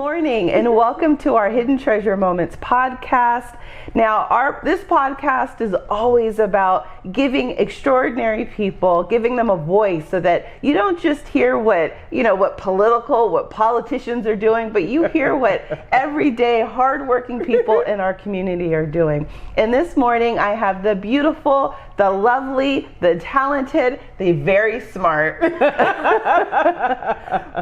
morning and welcome to our Hidden Treasure Moments podcast. Now, this podcast is always about giving extraordinary people, giving them a voice so that you don't just hear what politicians are doing, but you hear what everyday hardworking people in our community are doing. And this morning I have the beautiful, the lovely, the talented, the very smart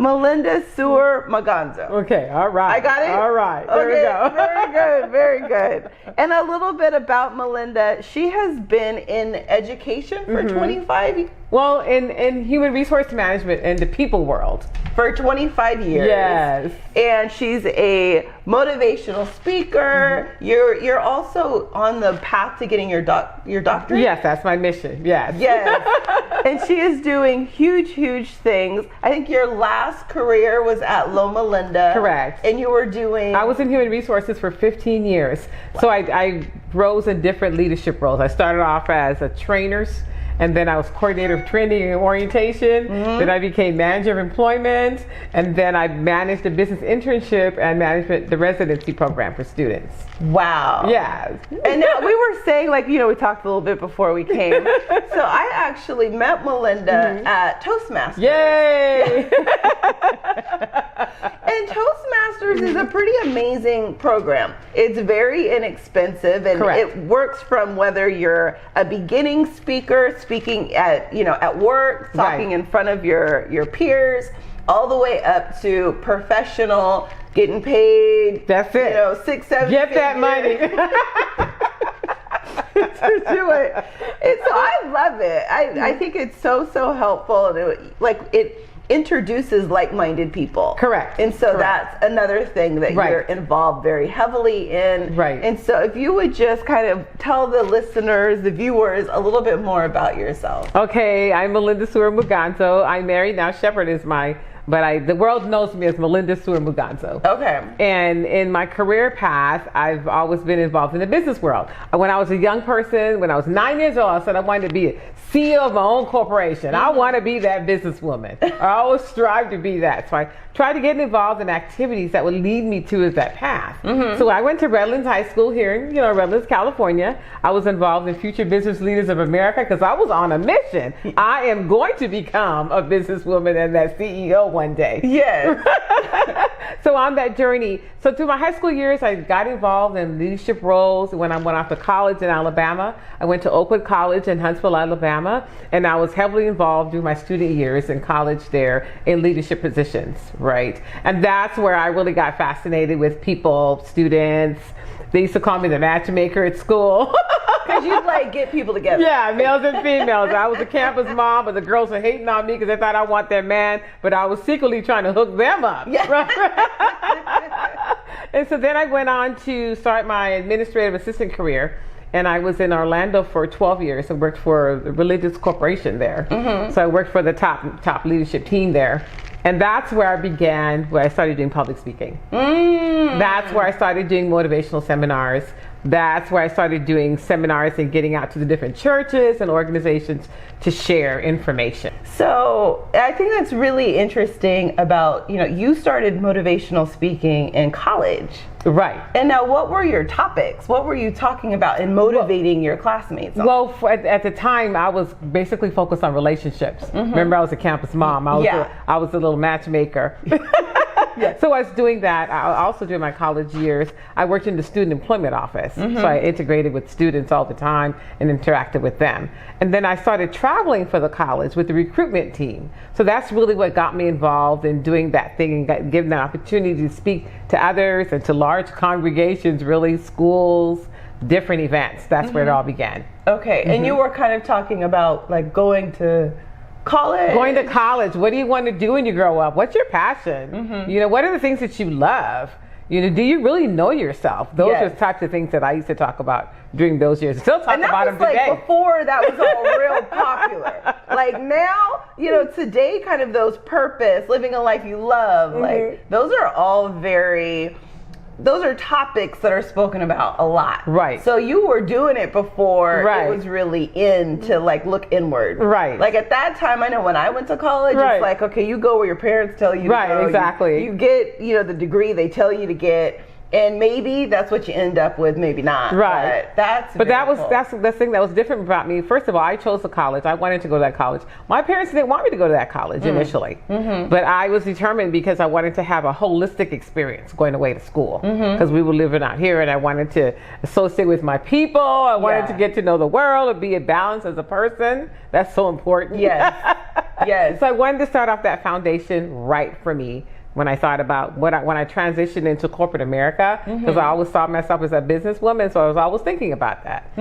Melinda Sewer Muganzo. Okay, all right. I got it? All right, there we go. Very good, very good. And a little bit about Melinda. She has been in education for 25 years. Well, in human resource management and the people world. For 25 years. Yes. And she's a motivational speaker. You're also on the path to getting your doctorate? Yes, that's my mission. Yes. Yes. And she is doing huge things. I think your last career was at Loma Linda. Correct. And you were doing... I was in human resources for 15 years. Wow. So I rose in different leadership roles. I started off as a trainer, and then I was coordinator of training and orientation. Then I became manager of employment, and then I managed a business internship and management, the residency program for students. Wow. Yes. And now we were saying, we talked a little bit before we came. So I actually met Melinda at Toastmasters. Yay! And Toastmasters is a pretty amazing program. It's very inexpensive, and Correct. It works from whether you're a beginning speaker, speaking at work, talking in front of your peers, all the way up to professional, getting paid. That's it. $6-7 Get that money. to do it. And so I love it. I think it's so helpful. It introduces like-minded people. Correct. And so Correct. that's another thing that you're involved very heavily in. Right. And so if you would just kind of tell the listeners, the viewers, a little bit more about yourself. Okay, I'm Melinda Sewer Muganzo. I'm married now. Shepherd is the world knows me as Melinda Sewer Muganzo. Okay. And in my career path, I've always been involved in the business world. When I was a young person, when I was 9 years old, I said I wanted to be a CEO of my own corporation. I want to be that businesswoman. I always strive to be that. So I tried to get involved in activities that would lead me to that path. So I went to Redlands High School here in Redlands, California. I was involved in Future Business Leaders of America because I was on a mission. I am going to become a businesswoman and that CEO one day. Yes. So on that journey, so through my high school years, I got involved in leadership roles. When I went off to college in Alabama, I went to Oakwood College in Huntsville, Alabama, and I was heavily involved during my student years in college there in leadership positions, right? And that's where I really got fascinated with people, students. They used to call me the matchmaker at school. Because you'd get people together. Yeah, males and females. I was a campus mom, but the girls were hating on me because they thought I want their man, but I was secretly trying to hook them up. Yeah. Right? And so then I went on to start my administrative assistant career. And I was in Orlando for 12 years. I worked for a religious corporation there. So I worked for the top leadership team there. And that's where I started doing public speaking. That's where I started doing motivational seminars. That's where I started doing seminars and getting out to the different churches and organizations to share information. So I think that's really interesting about, you started motivational speaking in college. Right. And now what were your topics? What were you talking about and motivating your classmates on? Well, at the time, I was basically focused on relationships. Remember, I was a campus mom. I was a little matchmaker. Yes. So I was doing that. Also during my college years, I worked in the student employment office. So I integrated with students all the time and interacted with them. And then I started traveling for the college with the recruitment team. So that's really what got me involved in doing that thing and given the opportunity to speak to others and to large congregations, really schools, different events. That's where it all began. Okay. And you were kind of talking about going to college. Going to college. What do you want to do when you grow up? What's your passion? What are the things that you love? Do you really know yourself? Those are the types of things that I used to talk about during those years. Still talk about them today. Before that was all real popular. Now, today kind of those purpose, living a life you love, those are all very those are topics that are spoken about a lot. Right. So you were doing it before Right. it was really in to like look inward. Right. Like at that time, I know when I went to college, Right. it's like, okay, you go where your parents tell you to Right, go. exactly. You get, the degree they tell you to get. And maybe that's what you end up with, maybe not. Right. But that's the thing that was different about me. First of all, I chose the college. I wanted to go to that college. My parents didn't want me to go to that college initially. But I was determined because I wanted to have a holistic experience going away to school. Because we were living out here and I wanted to associate with my people. I wanted to get to know the world and be a balance as a person. That's so important. Yes. Yes. So I wanted to start off that foundation right for me. When I thought about when I transitioned into corporate America, because I always saw myself as a businesswoman, so I was always thinking about that.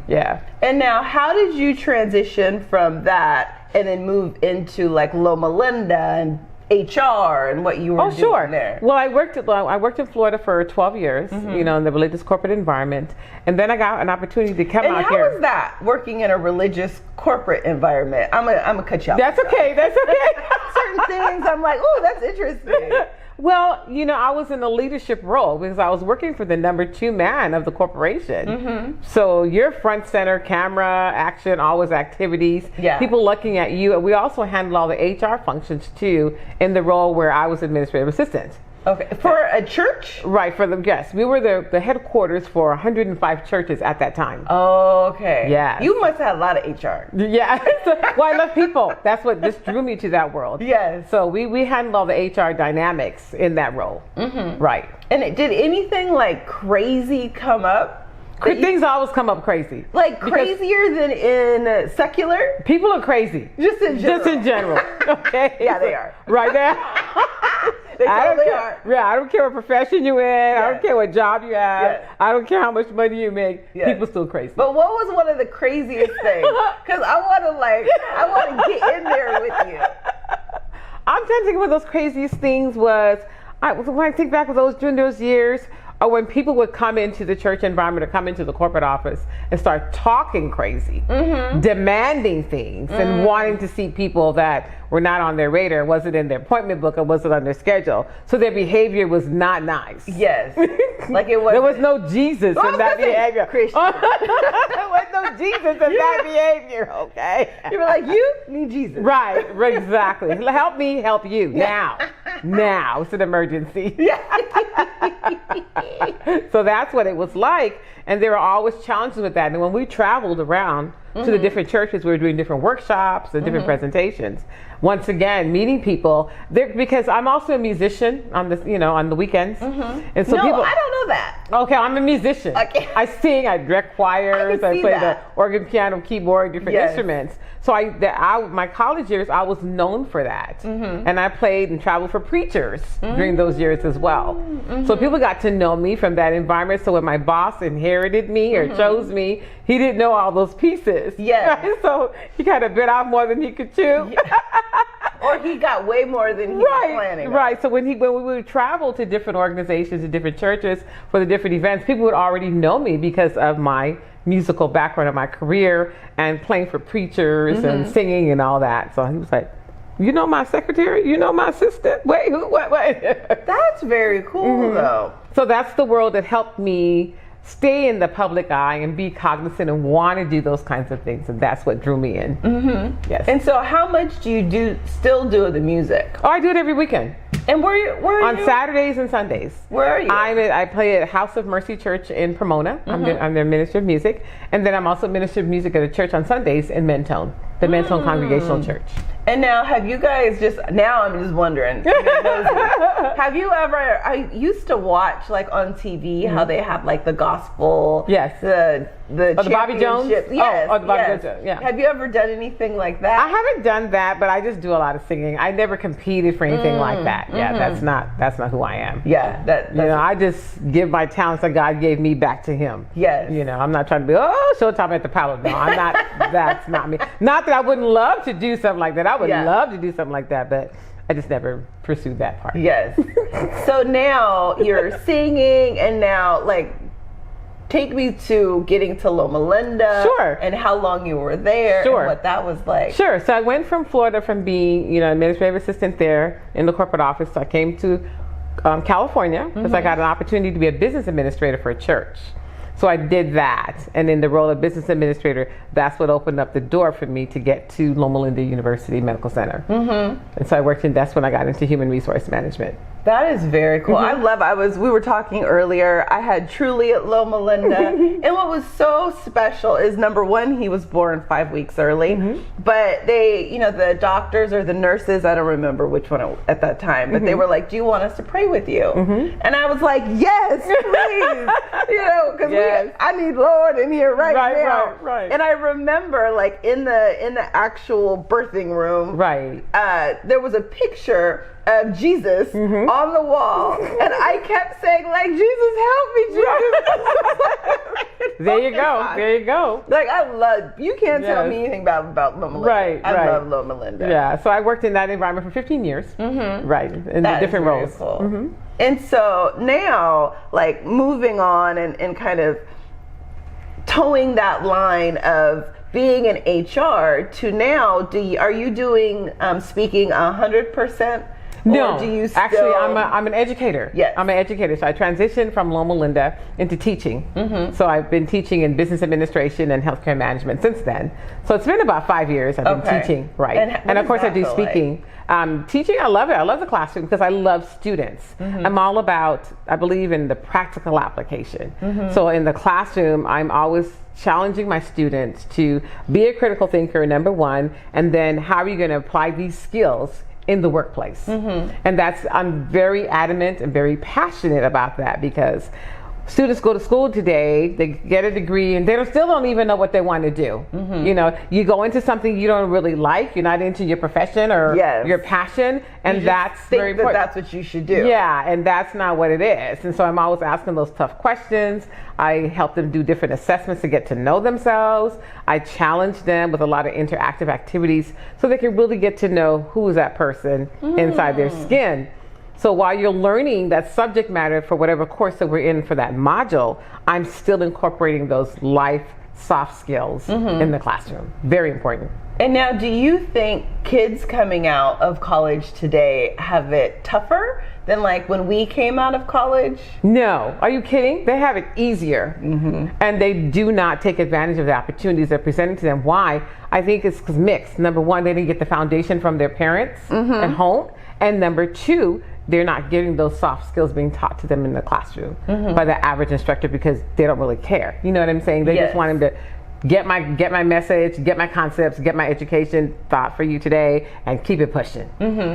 Yeah. And now, how did you transition from that and then move into like Loma Linda and HR and what you were doing there? Well, I worked in Florida for 12 years, in the religious corporate environment, and then I got an opportunity to come out here. And how was that, working in a religious corporate environment? I'm gonna cut you off. That's okay. That's okay. Certain things I'm like, oh, that's interesting. Well, I was in a leadership role because I was working for the number 2 man of the corporation. So you're front center, camera, action, always activities, people looking at you. We also handled all the HR functions too in the role where I was administrative assistant. Okay, for a church? Right, for the yes. We were the headquarters for 105 churches at that time. Oh, okay. Yeah. You must have had a lot of HR. Yeah. Well, I love people. That's what just drew me to that world. Yes. So we handled all the HR dynamics in that role. Right. And did anything like crazy come up? Things always come up crazy. Like crazier than in secular? People are crazy. Just in general. Okay. Yeah, they are. Right there. They totally are. Yeah, I don't care what profession you're in. I don't care what job you have. I don't care how much money you make. People still crazy. But what was one of the craziest things? Because I want to get in there with you. I'm trying to think of what those craziest things was. When I think back during those years, or when people would come into the church environment or come into the corporate office and start talking crazy, demanding things, and wanting to see people that were not on their radar, wasn't in their appointment book, or wasn't on their schedule. So their behavior was not nice. Yes. Like it was. There was no Jesus in that behavior. Christian. There was no Jesus in that behavior, okay? You were like, you need Jesus. Right, exactly. Help me help you now. Now. It's an emergency. So that's what it was like. And there were always challenges with that. And when we traveled around to the different churches, we were doing different workshops and different presentations. Once again, meeting people there, because I'm also a musician on the weekends. And so people, I don't know that. Okay, I'm a musician. Okay. I sing, I direct choirs, I play the organ, piano, keyboard, different instruments. So my college years, I was known for that. And I played and traveled for preachers during those years as well. So people got to know me from that environment. So when my boss inherited me or chose me, he didn't know all those pieces. Yeah. Right? So he kind of bit off more than he could chew. Or he got way more than he was planning on. Right. So when we would travel to different organizations and different churches for the different events, people would already know me because of my musical background and my career and playing for preachers and singing and all that. So he was like, you know my secretary? You know my assistant? Wait, who? What? That's very cool, though. So that's the world that helped me stay in the public eye and be cognizant and want to do those kinds of things. And that's what drew me in. Yes. And so how much do you still do the music? Oh, I do it every weekend. And where are you? On Saturdays and Sundays. Where are you? I play at House of Mercy Church in Pomona. I'm their minister of music. And then I'm also minister of music at a church on Sundays in Mentone, the Mentone Congregational Church. And now, have you guys I'm just wondering, have you ever, I used to watch like on TV how they have like the gospel, the Bobby Jones? Yes, the Bobby Jones, yeah. Have you ever done anything like that? I haven't done that, but I just do a lot of singing. I never competed for anything like that. Yeah, that's not who I am. Yeah, I just give my talents that God gave me back to Him. Yes. I'm not trying to be showtime at the palace. No, I'm not. That's not me. Not that I wouldn't love to do something like that. I would love to do something like that, but I just never pursued that part. Yes. So now you're singing, and now take me to getting to Loma Linda. Sure. And how long you were there. Sure. And what that was like. Sure. So I went from Florida from being, administrative assistant there in the corporate office. So I came to California, because I got an opportunity to be a business administrator for a church. So I did that, and in the role of business administrator, that's what opened up the door for me to get to Loma Linda University Medical Center. And so that's when I got into human resource management. That is very cool. We were talking earlier, I had Truly at Loma Linda, and what was so special is, number one, he was born 5 weeks early, but they, the doctors or the nurses, I don't remember which one at that time, but they were like, do you want us to pray with you? And I was like, yes, please, because I need Lord in here right now. Right. And I remember, like, in the actual birthing room, there was a picture of Jesus on the wall, and I kept saying, like, Jesus, help me, Jesus. There you go. Like, you can't tell me anything about Loma Linda. I love Loma Linda. Yeah, so I worked in that environment for 15 years. In the different roles. Cool. And so now, like, moving on and kind of towing that line of being in HR to now, are you doing speaking 100%? No, or do you actually, I'm an educator. Yes. I'm an educator. So I transitioned from Loma Linda into teaching. So I've been teaching in business administration and healthcare management since then. So it's been about 5 years I've been teaching, And of course I do speaking. Teaching, I love it. I love the classroom because I love students. I'm all about, I believe in the practical application. So in the classroom, I'm always challenging my students to be a critical thinker, number one, and then how are you going to apply these skills in the workplace? And I'm very adamant and very passionate about that, because students go to school today, they get a degree, and they still don't even know what they want to do. You go into something you don't really like, you're not into your profession or your passion, and that's very important. That's what you should do. Yeah, and that's not what it is. And so I'm always asking those tough questions. I help them do different assessments to get to know themselves. I challenge them with a lot of interactive activities so they can really get to know who is that person inside their skin. So while you're learning that subject matter for whatever course that we're in for that module, I'm still incorporating those life soft skills in the classroom. Very important. And now, do you think kids coming out of college today have it tougher than like when we came out of college? No. Are you kidding? They have it easier. And they do not take advantage of the opportunities that are presented to them. Why? I think it's mixed. Number one, they didn't get the foundation from their parents at home. And number two, they're not getting those soft skills being taught to them in the classroom by the average instructor, because they don't really care. You know what I'm saying? They just want them to get my message, get my concepts, get my education thought for you today, and keep it pushing.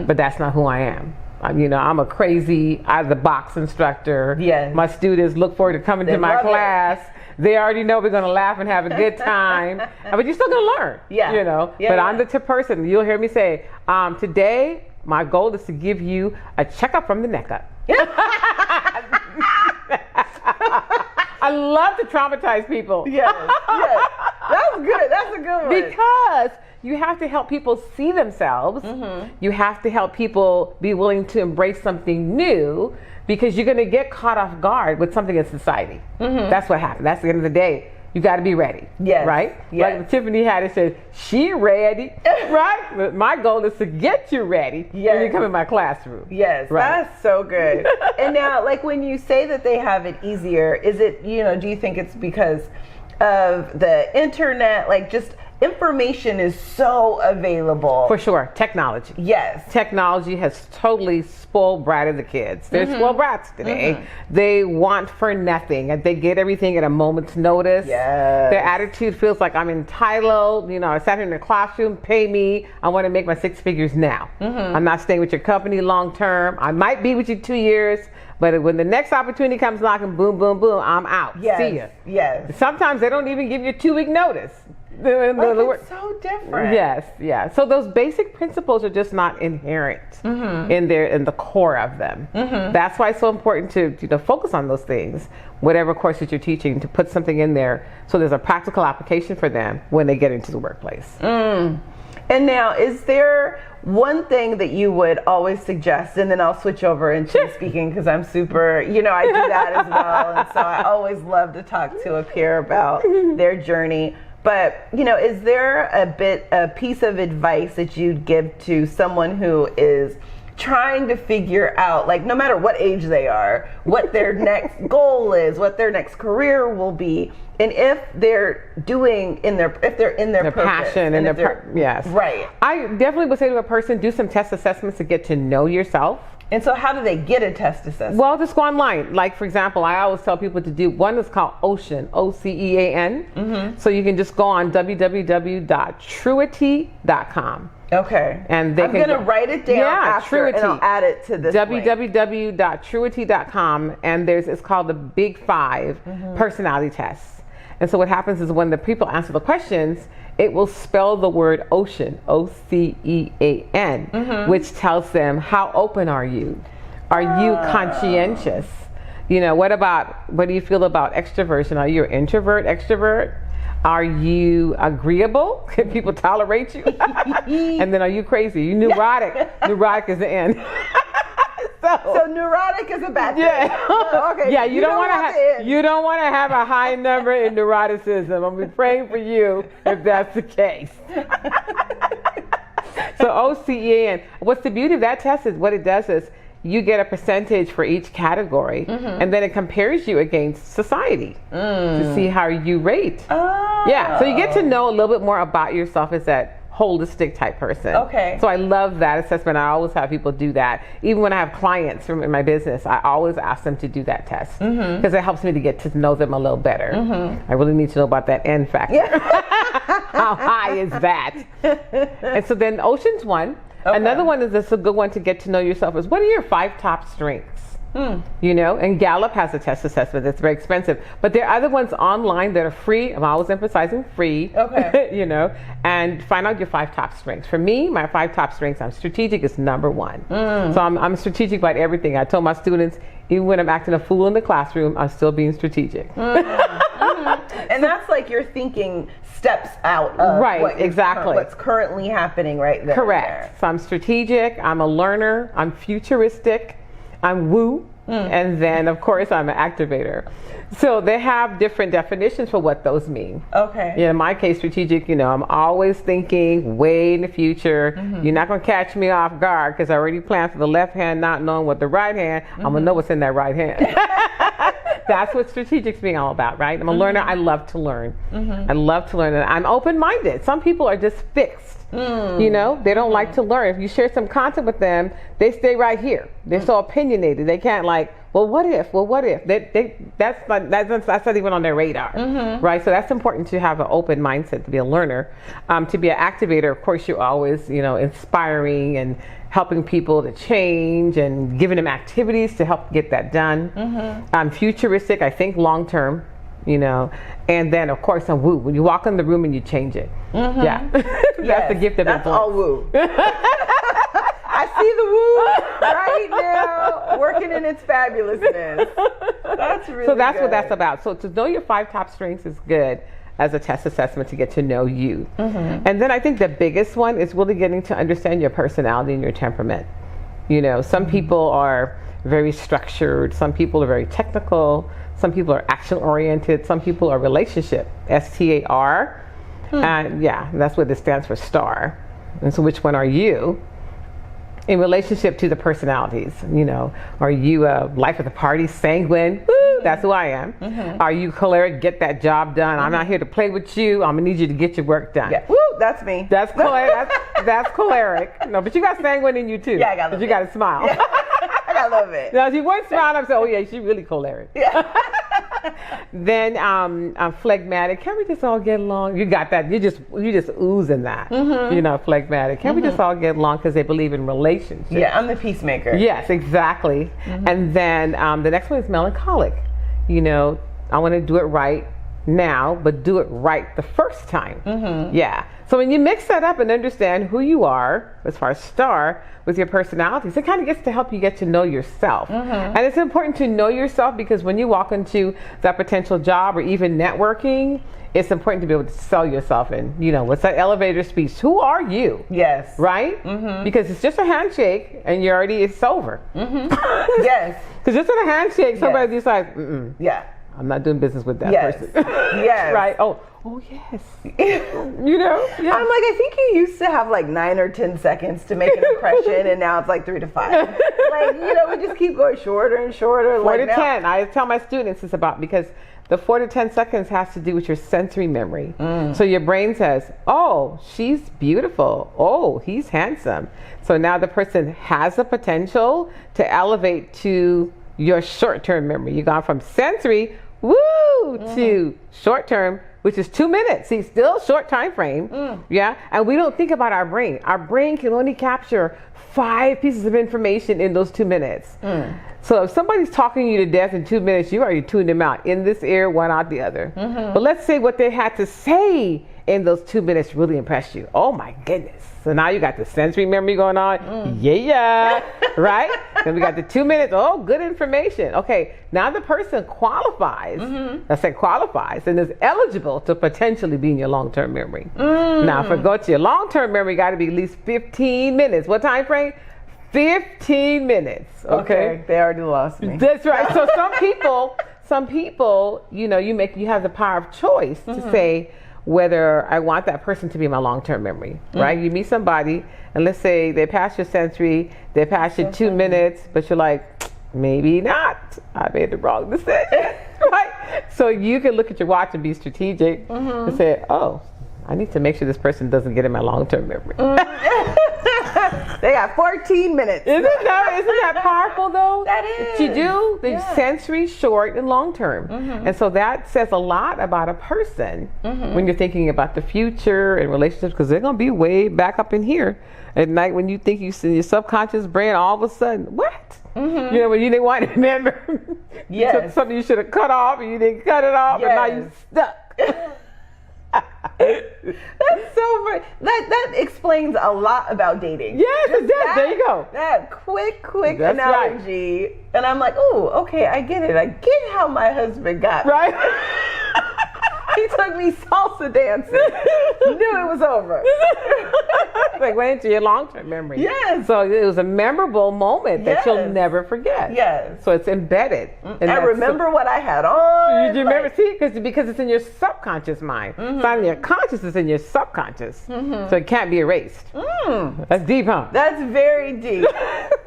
But that's not who I am. I'm a crazy, out of the box instructor. My students look forward to coming to my class. They already know we're going to laugh and have a good time, but you're still going to learn. But I'm the type of person, you'll hear me say, today, my goal is to give you a checkup from the neck up. I love to traumatize people. Yes. That's good. That's a good one. Because you have to help people see themselves. You have to help people be willing to embrace something new, because you're going to get caught off guard with something in society. That's what happens. That's the end of the day. You got to be ready. Right? Like Tiffany had it said, she ready. Right? But my goal is to get you ready when you come in my classroom. That's so good. And now, like, when you say that they have it easier, is it, do you think it's because of the internet, like just information is so available? For sure. Technology. Technology has totally spoiled bratted the kids. They're spoiled brats today. They want for nothing, and they get everything at a moment's notice. Their attitude feels like, I'm entitled. I sat here in the classroom, pay me. I want to make my 6 figures now. I'm not staying with your company long term. I might be with you 2 years, but when the next opportunity comes knocking, boom, boom, boom, I'm out. See ya. Sometimes they don't even give you a 2-week notice. It's so different. So those basic principles are just not inherent in the core of them. That's why it's so important to focus on those things, whatever course that you're teaching, to put something in there so there's a practical application for them when they get into the workplace. And now, is there one thing that you would always suggest, and then I'll switch over into speaking, because I'm super, I do that as well, and so I always love to talk to a peer about their journey. But, is there a piece of advice that you'd give to someone who is trying to figure out, like, no matter what age they are, what their next goal is, what their next career will be, and if they're in their purpose, passion and yes, right. I definitely would say to a person, do some test assessments to get to know yourself. And so how do they get a test assessment? Well, just go online. Like, for example, I always tell people to do one that's called Ocean, OCEAN. So you can just go on www.truity.com. Okay. And I'm going to write it down after, Truity. and I'll add it to this www.truity.com, and it's called the Big 5 personality tests. And so what happens is when the people answer the questions, it will spell the word ocean, OCEAN, which tells them, how open are you? Are you conscientious? You know, what do you feel about extroversion? Are you an introvert, extrovert? Are you agreeable? Can people tolerate you? And then are you crazy? You neurotic? Neurotic is the end. So neurotic is a bad thing. Yeah. Okay. Yeah, you don't want to have a high number in neuroticism. I'm be praying for you if that's the case. So OCEAN, what's the beauty of that test is what it does is you get a percentage for each category, and then it compares you against society to see how you rate. Yeah, so you get to know a little bit more about yourself as that holistic type person. Okay. So I love that assessment. I always have people do that. Even when I have clients in my business, I always ask them to do that test because it helps me to get to know them a little better. I really need to know about that N factor. How high is that? And so then Ocean's one. Okay. Another one is a good one to get to know yourself is, what are your 5 top strengths? You know, and Gallup has a test assessment that's very expensive, but there are other ones online that are free. I'm always emphasizing free. Okay. You know, and find out your 5 top strengths. For me, my 5 top strengths, I'm strategic is number 1. So I'm strategic about everything. I told my students, even when I'm acting a fool in the classroom, I'm still being strategic. And that's like you're thinking steps out of what's currently happening right there. Correct. So I'm strategic, I'm a learner, I'm futuristic, I'm woo, and then of course I'm an activator. So they have different definitions for what those mean. Okay. In my case, strategic, you know, I'm always thinking way in the future. You're not going to catch me off guard because I already planned for the left hand, not knowing what the right hand. I'm going to know what's in that right hand. That's what strategic's being all about, right? I'm a learner. I love to learn. I love to learn. And I'm open-minded. Some people are just fixed. You know, they don't like to learn. If you share some content with them, they stay right here. They're so opinionated. They can't well, what if? Well, what if? That's not even on their radar, right? So that's important to have an open mindset, to be a learner. To be an activator, of course, you're always, you know, inspiring and helping people to change and giving them activities to help get that done. I'm futuristic. I think long term. You know, and then of course I'm woo. When you walk in the room and you change it, that's the gift of influence. That's all woo. I see the woo right now, working in its fabulousness. That's really so. That's good. What that's about. So to know your 5 top strengths is good as a test assessment to get to know you. And then I think the biggest one is really getting to understand your personality and your temperament. You know, some people are very structured. Some people are very technical. Some people are action-oriented. Some people are relationship, STAR. And that's what this stands for, STAR. And so which one are you? In relationship to the personalities, you know, are you a life of the party, sanguine? Woo, that's who I am. Are you choleric? Get that job done. I'm not here to play with you. I'm gonna need you to get your work done. Yeah. Woo, that's me. That's choleric. that's choleric. No, but you got sanguine in you too. Yeah, I got. But you got to smile. Yeah. I got a little bit. Now, if you weren't smiling, I'm saying, oh yeah, she's really choleric. Yeah. Then I'm phlegmatic. Can we just all get along? You got that. You just oozing that. You know, phlegmatic. Can we just all get along because they believe in relationships? Yeah, I'm the peacemaker. Yes, exactly. And then the next one is melancholic. You know, I want to do it right now, but do it right the first time. Yeah. So when you mix that up and understand who you are as far as STAR with your personalities, it kind of gets to help you get to know yourself. And it's important to know yourself because when you walk into that potential job or even networking, it's important to be able to sell yourself and, you know, what's that elevator speech? Who are you? Yes. Right? Because it's just a handshake and it's over. Yes. Because just in a handshake, somebody decides, yeah, I'm not doing business with that person. Yes. Right? Oh, oh yes. You know? Yeah. I'm like, I think you used to have like 9 or 10 seconds to make an impression, and now it's like 3 to 5. Like, you know, we just keep going shorter and shorter. 4 to 10. I tell my students it's about, because the 4 to 10 seconds has to do with your sensory memory. So your brain says, oh, she's beautiful. Oh, he's handsome. So now the person has the potential to elevate to your short-term memory. You've gone from sensory, to short-term, which is 2 minutes. See, still short time frame. Yeah. And we don't think about our brain. Our brain can only capture 5 pieces of information in those 2 minutes. So if somebody's talking you to death in 2 minutes, you already tuned them out. In this ear, one out the other. But let's say what they had to say in those 2 minutes really impressed you. Oh my goodness. So now you got the sensory memory going on. Yeah. Right? Then we got the 2 minutes. Oh, good information. Okay. Now the person qualifies. I said qualifies and is eligible to potentially be in your long-term memory. Now, if we go to your long-term memory, got to be at least 15 minutes. What time frame? 15 minutes. Okay. They already lost me. That's right. So some people, you know, you have the power of choice to say whether I want that person to be my long-term memory, right? You meet somebody and let's say they pass your sensory, they pass your 2 minutes, but you're like, maybe not. I made the wrong decision, right? So you can look at your watch and be strategic and say, oh, I need to make sure this person doesn't get in my long-term memory. They got 14 minutes. Isn't that powerful though? That is. You do the sensory, short, and long term. And so that says a lot about a person when you're thinking about the future and relationships, because they're going to be way back up in here at night when you think you see your subconscious brain all of a sudden, what? You know, when you didn't want to remember something you should have cut off and you didn't cut it off and now you're stuck. That's so funny. That explains a lot about dating. Yes, it does. There you go. That quick That's analogy. Right. And I'm like, oh, okay, I get it. I get how my husband got me. Right? He took me salsa dancing. Knew it was over. Like went into your long-term memory. Yes. So it was a memorable moment that you'll never forget. Yes. So it's embedded. And I remember what I had on. You remember? See, because it's in your subconscious mind. It's not in your conscious, it's in your subconscious. So it can't be erased. That's deep, huh? That's very deep.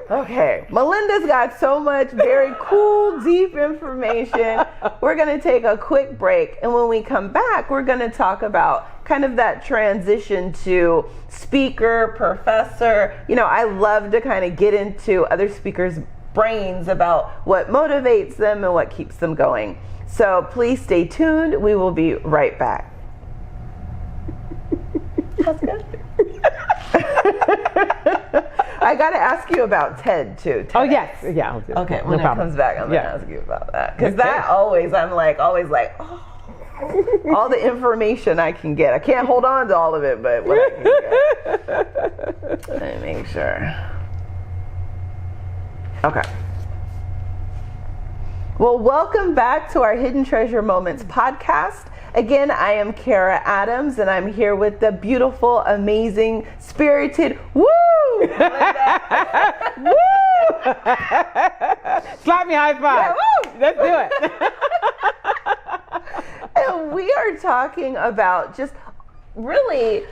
Okay. Melinda's got so much very cool, deep information. We're going to take a quick break. And when we come back, we're going to talk about kind of that transition to speaker, professor. You know, I love to kind of get into other speakers' brains about what motivates them and what keeps them going. So please stay tuned. We will be right back. That's good. I got to ask you about TED too. TEDx. Oh yes, yeah. Okay, when it comes back, I'm gonna ask you about that because that always, I'm like, always like, oh, all the information I can get. I can't hold on to all of it, but what I can get. Let me make sure. Okay. Well, welcome back to our Hidden Treasure Moments podcast. Again, I am Kara Adams, and I'm here with the beautiful, amazing, spirited, woo! Melinda. Woo! Slap me high five. Yeah, woo! Let's do it. And we are talking about just really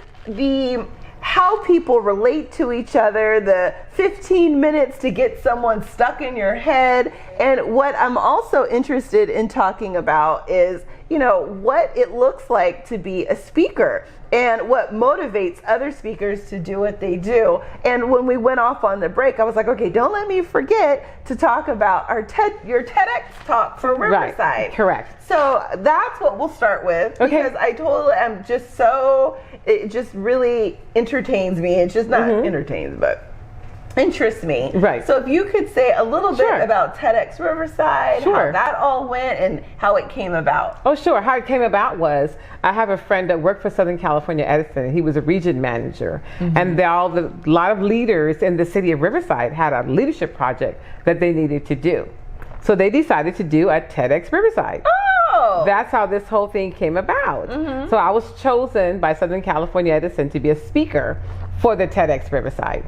how people relate to each other, the 15 minutes to get someone stuck in your head. And what I'm also interested in talking about is, you know, what it looks like to be a speaker and what motivates other speakers to do what they do. And when we went off on the break, I was like, okay, don't let me forget to talk about your TEDx talk for Riverside. Right. Correct. So that's what we'll start with, because I totally am just so, it just really entertains me. It's just not entertains, but interests me. Right. So if you could say a little bit about TEDx Riverside, how that all went and how it came about. Oh, sure. How it came about was I have a friend that worked for Southern California Edison. He was a region manager. And a lot of leaders in the city of Riverside had a leadership project that they needed to do. So they decided to do a TEDx Riverside. Oh! That's how this whole thing came about. So I was chosen by Southern California Edison to be a speaker for the TEDx Riverside.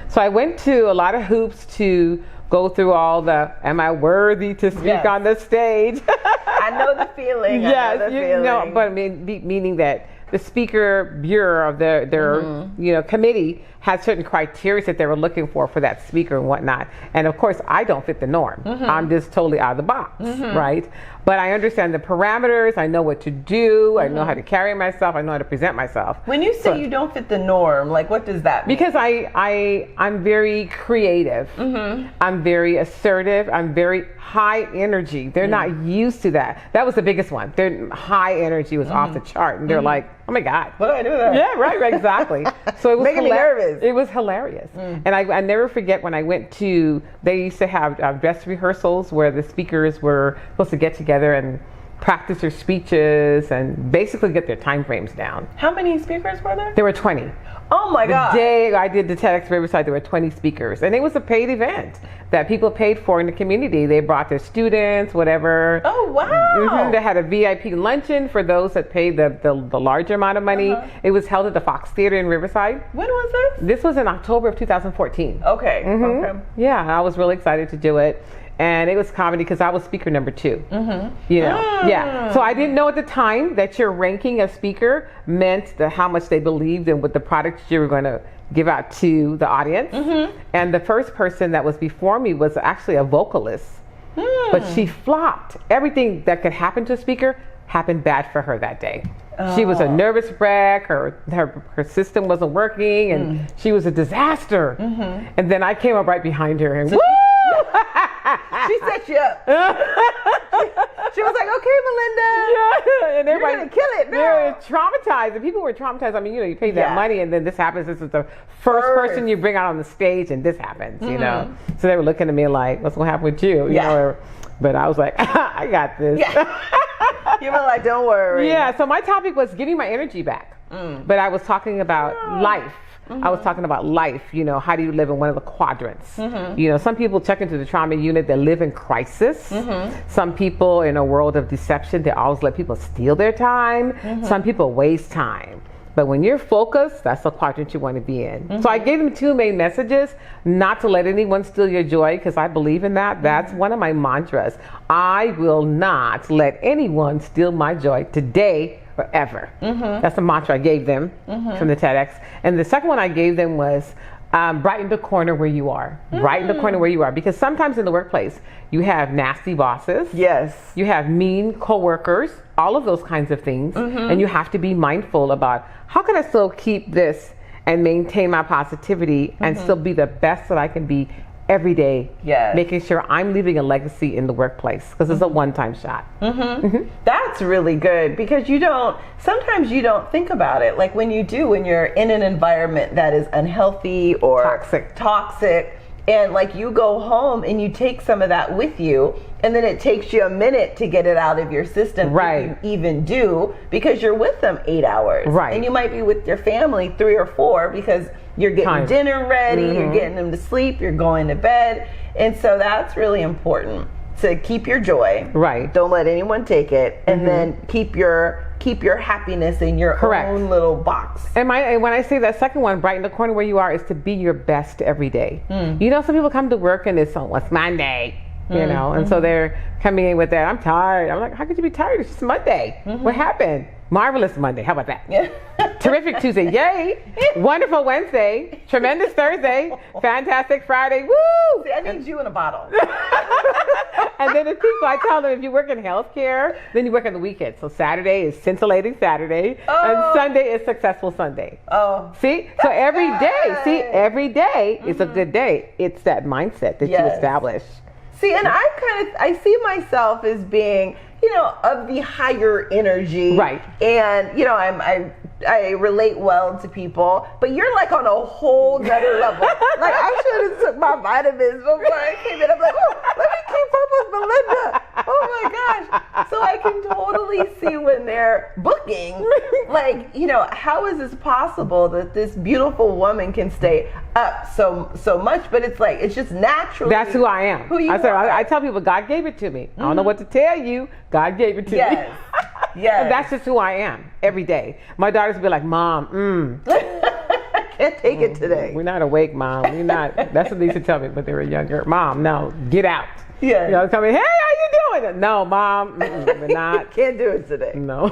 So I went to a lot of hoops to go through all the, am I worthy to speak on the stage? I I know the feeling. Yes, I know the feeling. No, but I mean, meaning that the speaker bureau of their committee had certain criteria that they were looking for that speaker and whatnot. And of course, I don't fit the norm. I'm just totally out of the box, right? But I understand the parameters. I know what to do. I know how to carry myself. I know how to present myself. When you say you don't fit the norm, like what does that mean? Because I'm very creative. I'm very assertive. I'm very high energy. They're not used to that. That was the biggest one. Their high energy was off the chart. And they're like, oh my God. What do I do with that? Yeah, right, exactly. So it was making me nervous. It was hilarious. And I never forget when I went to, they used to have dress rehearsals where the speakers were supposed to get together and practice their speeches and basically get their time frames down. How many speakers were there? There were 20. Oh my God. The day I did the TEDx Riverside, there were 20 speakers. And it was a paid event that people paid for in the community. They brought their students, whatever. Oh, wow. They had a VIP luncheon for those that paid the larger amount of money. It was held at the Fox Theater in Riverside. When was this? This was in October of 2014. Okay. Okay. Yeah, I was really excited to do it. And it was comedy because I was speaker number 2. You know, yeah. So I didn't know at the time that your ranking as speaker meant how much they believed in what the product you were going to give out to the audience. And the first person that was before me was actually a vocalist, but she flopped. Everything that could happen to a speaker happened bad for her that day. She was a nervous wreck. Her system wasn't working, and she was a disaster. And then I came up right behind her and woo! She set you up. She was like, okay, Melinda. Yeah, and everybody, you're going to kill it now. They're traumatized. And people were traumatized. I mean, you pay that money and then this happens. This is the first person you bring out on the stage and this happens, you know. So they were looking at me like, what's going to happen with you? You know? But I was like, I got this. You were like, don't worry. Yeah, so my topic was getting my energy back. But I was talking about life. I was talking about life, how do you live in one of the quadrants? Some people check into the trauma unit that live in crisis. Some people in a world of deception, they always let people steal their time. Some people waste time. But when you're focused, that's the quadrant you want to be in. So I gave them 2 main messages: not to let anyone steal your joy, because I believe in that. That's one of my mantras. I will not let anyone steal my joy today or ever. That's the mantra I gave them from the TEDx. And the second one I gave them was brighten the corner where you are. Brighten the corner where you are. Because sometimes in the workplace, you have nasty bosses. Yes. You have mean coworkers, all of those kinds of things. And you have to be mindful about, how can I still keep this and maintain my positivity and still be the best that I can be every day, making sure I'm leaving a legacy in the workplace, because it's a one-time shot. That's really good, because sometimes you don't think about it. Like when you're in an environment that is unhealthy or toxic, and like you go home and you take some of that with you, and then it takes you a minute to get it out of your system. If you even do, because you're with them 8 hours. And you might be with your family 3 or 4, because you're getting dinner ready, you're getting them to sleep, you're going to bed. And so that's really important, to keep your joy. Don't let anyone take it. And then keep your happiness in your own little box. And when I say that second one, brighten the corner where you are, is to be your best every day. Some people come to work and it's Monday, and so they're coming in with that, I'm tired. I'm like, how could you be tired? It's just Monday. What happened? Marvelous Monday. How about that? Terrific Tuesday. Yay. Wonderful Wednesday. Tremendous Thursday. Fantastic Friday. Woo! See, I need you in a bottle. And then I tell them, if you work in healthcare, then you work on the weekend. So Saturday is scintillating Saturday, and Sunday is successful Sunday. See? So every day is a good day. It's that mindset that you establish. See, and I see myself as being, of the higher energy. And, I relate well to people, but you're like on a whole nother level. Like I should have took my vitamins before I came in. I'm like, let me keep up with Melinda. Oh my gosh. So I can totally see when they're booking, like, how is this possible that this beautiful woman can stay up so much? But it's like, it's just naturally. That's who I am. Who you are. I tell people, God gave it to me. I don't know what to tell you. God gave it to me. Yes. And that's just who I am every day. My daughters be like, Mom, can't take it today. We're not awake, Mom. We're not. That's what they used to tell me, but they were younger. Mom, no, get out. Yeah. Tell me, hey, how you No, Mom, we're not. Can't do it today. No.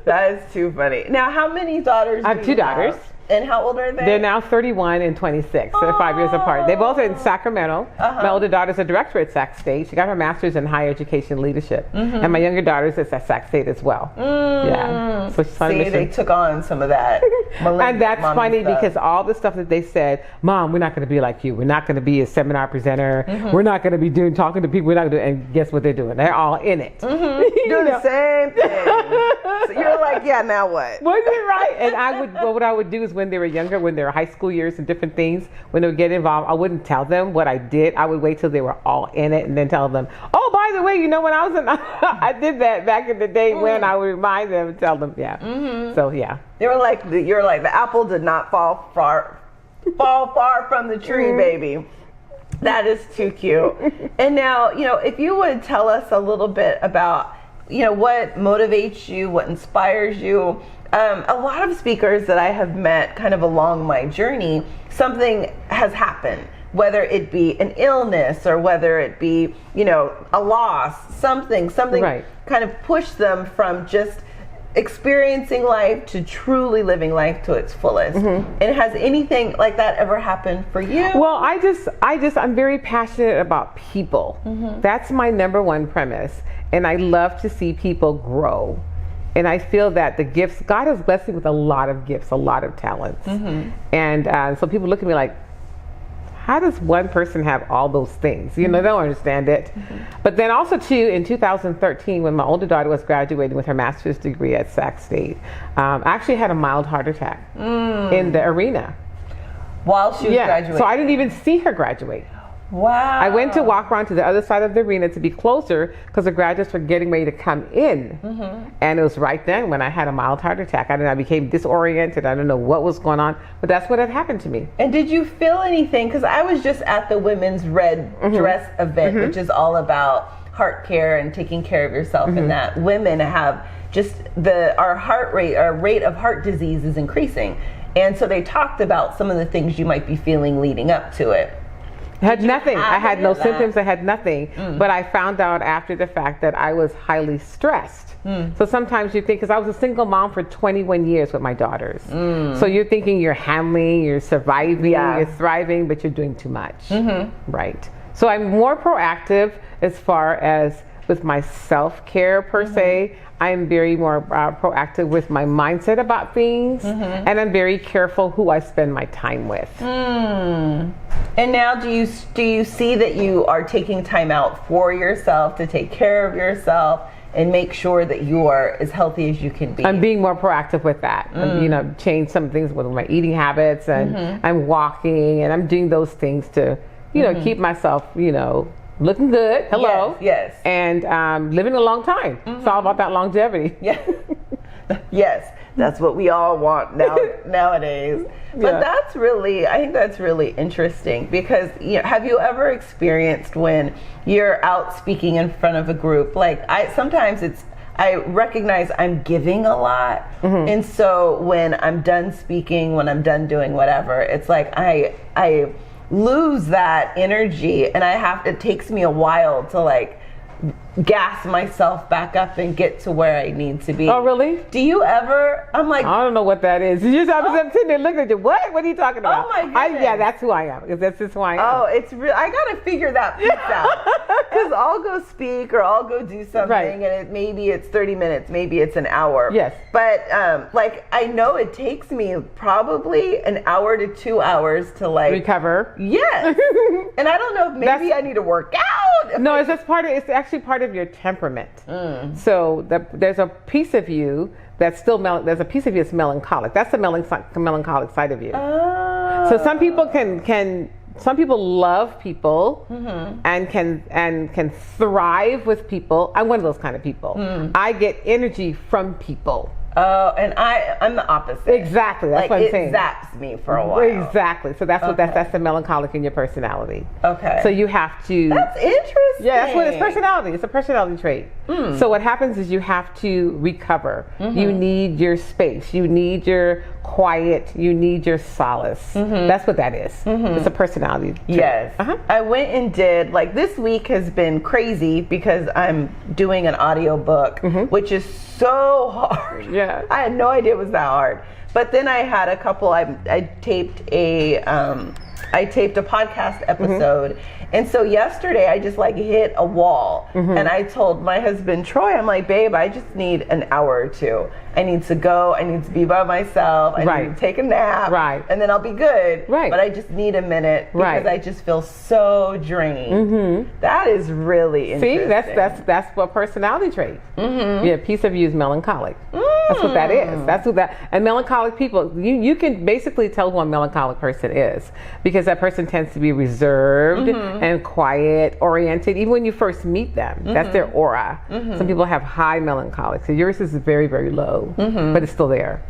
That is too funny. Now, how many daughters do you have? I have 2 daughters. And how old are they? They're now 31 and 26. They're 5 years apart. They both are in Sacramento. My older daughter's a director at Sac State. She got her master's in higher education leadership. And my younger daughter's at Sac State as well. Yeah. So she's on a mission. They took on some of that. And that's funny because all the stuff that they said, Mom, we're not going to be like you. We're not going to be a seminar presenter. We're not going to be talking to people. We're not going to do, and guess what they're doing? They're all in it. Doing the same thing. So you're like, yeah, now what? Wasn't it right? And what I would do is when they were younger, when they were high school years and different things, when they would get involved, I wouldn't tell them what I did. I would wait till they were all in it and then tell them, oh, by the way, when I was I did that back in the day when I would remind them and tell them, So, yeah. You're like, the apple did not fall far from the tree, baby. That is too cute. And now, if you would tell us a little bit about, what motivates you, what inspires you. A lot of speakers that I have met kind of along my journey, something has happened, whether it be an illness or whether it be, a loss, something kind of pushed them from just experiencing life to truly living life to its fullest. And has anything like that ever happened for you? Well, I'm very passionate about people. That's my number one premise. And I love to see people grow. And I feel that the gifts, God has blessed me with a lot of gifts, a lot of talents. And so people look at me like, how does one person have all those things? They don't understand it. But then also too, in 2013, when my older daughter was graduating with her master's degree at Sac State, I actually had a mild heart attack in the arena. While she was graduating? So I didn't even see her graduate. Wow. I went to walk around to the other side of the arena to be closer because the graduates were getting ready to come in. And it was right then when I had a mild heart attack. I became disoriented. I don't know what was going on, but that's what had happened to me. And did you feel anything? Because I was just at the Women's Red Dress event, which is all about heart care and taking care of yourself, and that women have just our rate of heart disease is increasing. And so they talked about some of the things you might be feeling leading up to it. I had nothing. I had no symptoms. I had nothing. But I found out after the fact that I was highly stressed. So sometimes you think, because I was a single mom for 21 years with my daughters. So you're thinking you're handling, you're surviving, you're thriving, but you're doing too much. Right. So I'm more proactive as far as with my self-care per se. I'm very more proactive with my mindset about things, and I'm very careful who I spend my time with. And now do you see that you are taking time out for yourself to take care of yourself and make sure that you are as healthy as you can be? I'm being more proactive with that. Change some things with my eating habits, and I'm walking, and I'm doing those things to, keep myself, looking good. Hello. Yes. And living a long time. It's all about that longevity. Yes. That's what we all want nowadays. But I think that's really interesting because have you ever experienced when you're out speaking in front of a group? Like I recognize I'm giving a lot. And so when I'm done speaking, when I'm done doing whatever, it's like I lose that energy, and it takes me a while to gas myself back up and get to where I need to be. Oh, really? Do you ever? I'm like, I don't know what that is. You just I'm sitting there looking at you. What are you talking about? Oh my goodness. That's who I am. Because that's just who I am. Oh, it's real. I gotta figure that piece out. Because I'll go speak or I'll go do something, and maybe it's 30 minutes, maybe it's an hour. Yes. But I know it takes me probably an hour to 2 hours to recover. Yes. And I don't know if maybe I need to work out. No, it's actually part of your temperament. So there's a piece of you that's still there's a piece of you that's melancholic. That's the melancholic side of you. Oh. So some people some people love people and can thrive with people. I'm one of those kind of people. I get energy from people. Oh, and I'm the opposite. Exactly, that's what I'm saying. It zaps me for a while. Exactly. So that's the melancholic in your personality. Okay. So you have to. That's interesting. Yeah, that's what it's personality. It's a personality trait. So what happens is you have to recover. You need your space. You need your quiet, you need your solace. That's what that is. It's a personality trait. Yes. I went and did, like, this week has been crazy because I'm doing an audio book, which is so hard. Yeah. I had no idea it was that hard. But then I had a couple, I taped a podcast episode. And so yesterday I just like hit a wall, and I told my husband, Troy, I'm like, babe, I just need an hour or two. I need to go. I need to be by myself. I need to take a nap. And then I'll be good. But I just need a minute because I just feel so drained. That is really interesting. See, that's what personality trait. Yeah, a piece of you is melancholic. That's what that is. That's what that. And melancholic people, you can basically tell who a melancholic person is because that person tends to be reserved and quiet, oriented. Even when you first meet them, that's their aura. Some people have high melancholic, so yours is very, very low, but it's still there.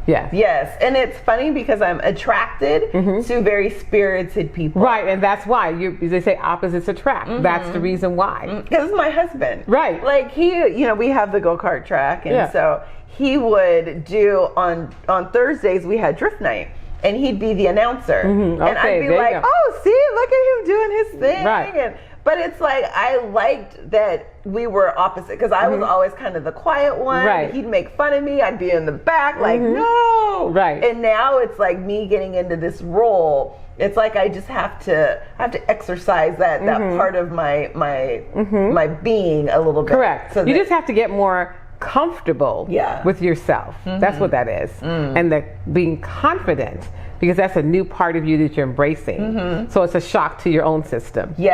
Yes, and it's funny because I'm attracted to very spirited people. And that's why they say opposites attract. That's the reason why. Because it's my husband. Like we have the go-kart track, and so he would do on Thursdays we had drift night. And he'd be the announcer. And I'd be like, oh, see, look at him doing his thing. But it's like, I liked that we were opposite because I was always kind of the quiet one. He'd make fun of me. I'd be in the back like, no. And now it's like me getting into this role. It's like I just have to exercise that part of my being a little bit. So you just have to get more comfortable with yourself. That's what that is. And being confident, because that's a new part of you that you're embracing. So it's a shock to your own system. So you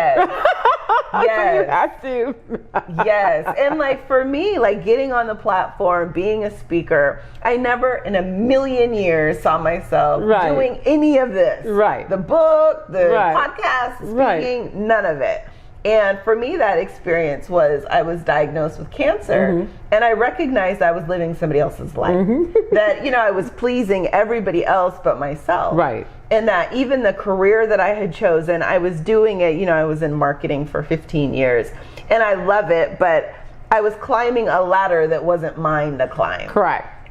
have to. And like for me, like getting on the platform, being a speaker, I never in a million years saw myself doing any of this. The book, the podcast, speaking, none of it. And for me, that experience was I was diagnosed with cancer, and I recognized I was living somebody else's life. That, I was pleasing everybody else but myself. And that even the career that I had chosen, I was doing it, I was in marketing for 15 years. And I love it, but I was climbing a ladder that wasn't mine to climb.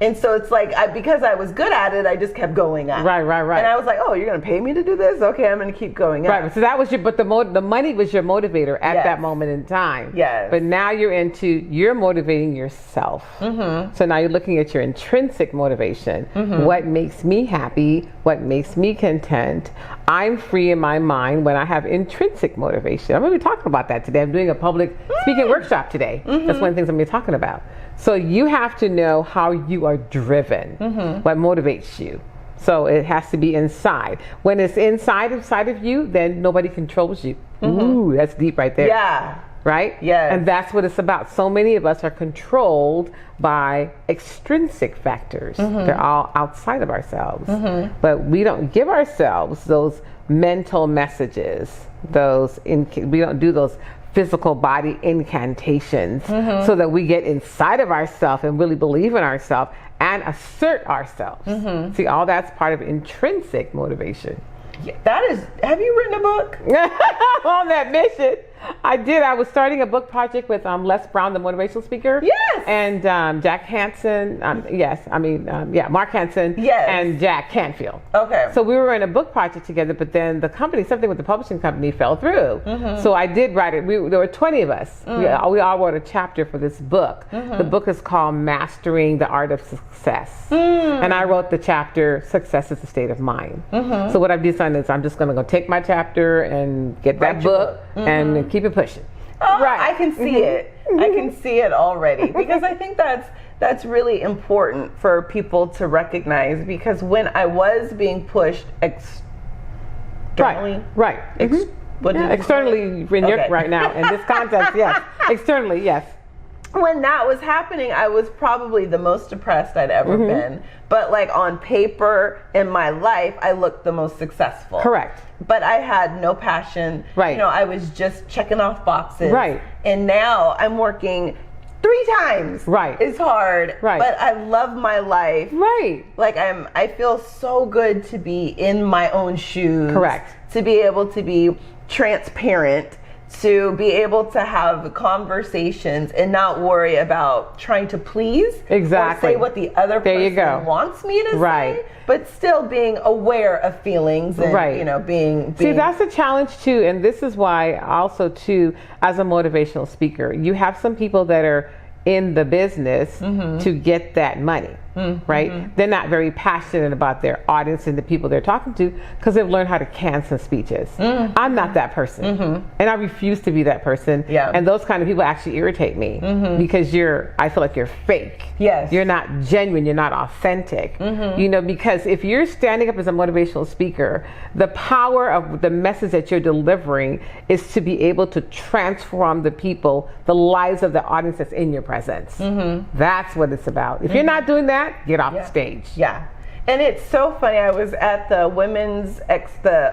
And so it's like, because I was good at it, I just kept going up. And I was like, oh, you're going to pay me to do this? Okay, I'm going to keep going up. So that was but the money was your motivator at that moment in time. But now you're motivating yourself. So now you're looking at your intrinsic motivation. What makes me happy? What makes me content? I'm free in my mind when I have intrinsic motivation. I'm going to be talking about that today. I'm doing a public speaking workshop today. That's one of the things I'm going to be talking about. So you have to know how you are driven, what motivates you. So it has to be inside. When it's inside of you, then nobody controls you. Ooh, that's deep right there. And that's what it's about. So many of us are controlled by extrinsic factors. They're all outside of ourselves. But we don't give ourselves those mental messages. We don't do those physical body incantations so that we get inside of ourselves and really believe in ourselves and assert ourselves. See, all that's part of intrinsic motivation. Have you written a book? On that mission. I did. I was starting a book project with Les Brown, the motivational speaker. And Jack Hansen. Mark Hansen. And Jack Canfield. So we were in a book project together, but then something with the publishing company fell through. So I did write it. There were 20 of us. We all wrote a chapter for this book. The book is called Mastering the Art of Success. And I wrote the chapter, Success is a State of Mind. So what I've decided is I'm just going to go take my chapter and get that book and keep it pushing. I can see it. I can see it already because I think that's really important for people to recognize, because when I was being pushed externally, externally right now in this context, externally, when that was happening, I was probably the most depressed I'd ever been. But like on paper in my life, I looked the most successful. But I had no passion. I was just checking off boxes. And now I'm working 3 times as hard. But I love my life. Like I feel so good to be in my own shoes. To be able to be transparent, to be able to have conversations and not worry about trying to please exactly or say what the other person wants me to say, but still being aware of feelings and you know, being See, that's a challenge too, and this is why also too, as a motivational speaker, you have some people that are in the business to get that money, right? They're not very passionate about their audience and the people they're talking to because they've learned how to can some speeches. I'm not that person, and I refuse to be that person. And those kind of people actually irritate me because I feel like you're fake. You're not genuine. You're not authentic. You know, because if you're standing up as a motivational speaker, the power of the message that you're delivering is to be able to transform the people, the lives of the audience that's in your presence. That's what it's about. If you're not doing that, get off the stage. And it's so funny. I was at the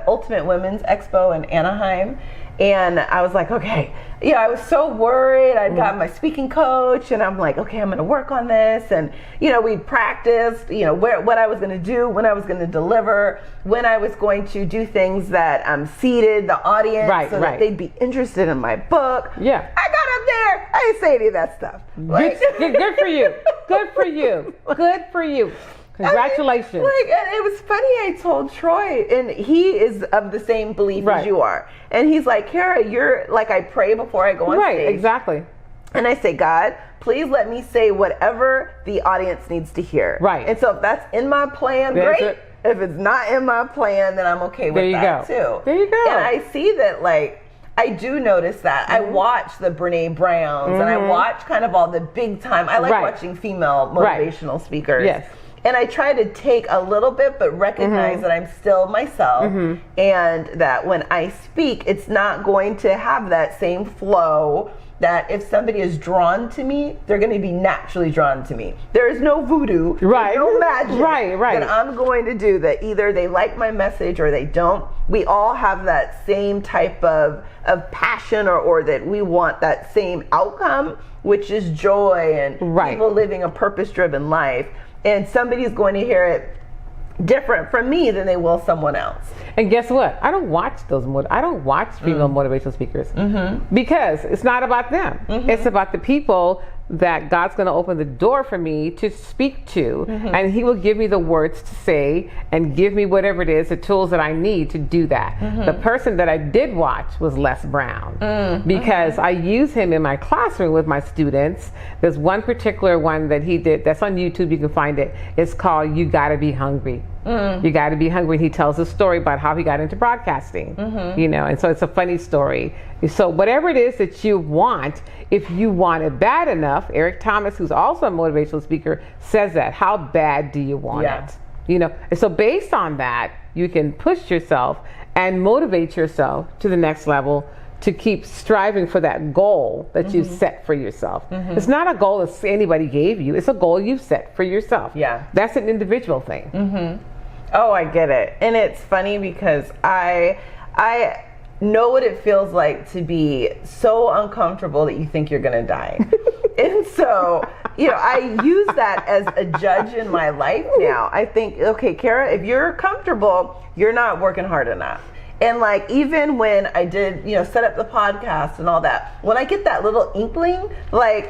Ultimate Women's Expo in Anaheim, and I was like, okay, I was so worried. I'd got my speaking coach, and I'm like, okay, I'm going to work on this. And, we practiced, what I was going to do, when I was going to deliver, when I was going to do things that seated the audience that they'd be interested in my book. I got up there. I didn't say any of that stuff. Good for you. Good for you. Good for you. Congratulations. And it was funny, I told Troy, and he is of the same belief as you are. And he's like, Kara, you're like, I pray before I go on stage. Exactly. And I say, God, please let me say whatever the audience needs to hear. And so if that's in my plan, great. If it's not in my plan, then I'm okay with that too. There you go. And I see that, I do notice that. I watch the Brene Browns and I watch kind of all the big time. I like watching female motivational speakers. And I try to take a little bit, but recognize that I'm still myself, and that when I speak, it's not going to have that same flow. That if somebody is drawn to me, they're going to be naturally drawn to me. There is no voodoo, there's no magic that I'm going to do that either they like my message or they don't. We all have that same type of passion or that we want that same outcome, which is joy and people living a purpose-driven life. And somebody's going to hear it different from me than they will someone else. And guess what? I don't watch female motivational speakers because it's not about them. It's about the people that God's going to open the door for me to speak to, and He will give me the words to say and give me whatever it is, the tools that I need to do that. The person that I did watch was Les Brown because I use him in my classroom with my students. There's one particular one that he did that's on YouTube. You can find it. It's called "You Gotta Be Hungry." You got to be hungry. And he tells a story about how he got into broadcasting, and so it's a funny story. So whatever it is that you want, if you want it bad enough, Eric Thomas, who's also a motivational speaker, says that. How bad do you want it? And so based on that, you can push yourself and motivate yourself to the next level to keep striving for that goal that you've set for yourself. It's not a goal that anybody gave you. It's a goal you've set for yourself. That's an individual thing. Oh, I get it. And it's funny because I know what it feels like to be so uncomfortable that you think you're going to die. And so, I use that as a judge in my life now. I think, okay, Kara, if you're comfortable, you're not working hard enough. And even when I did, set up the podcast and all that, when I get that little inkling,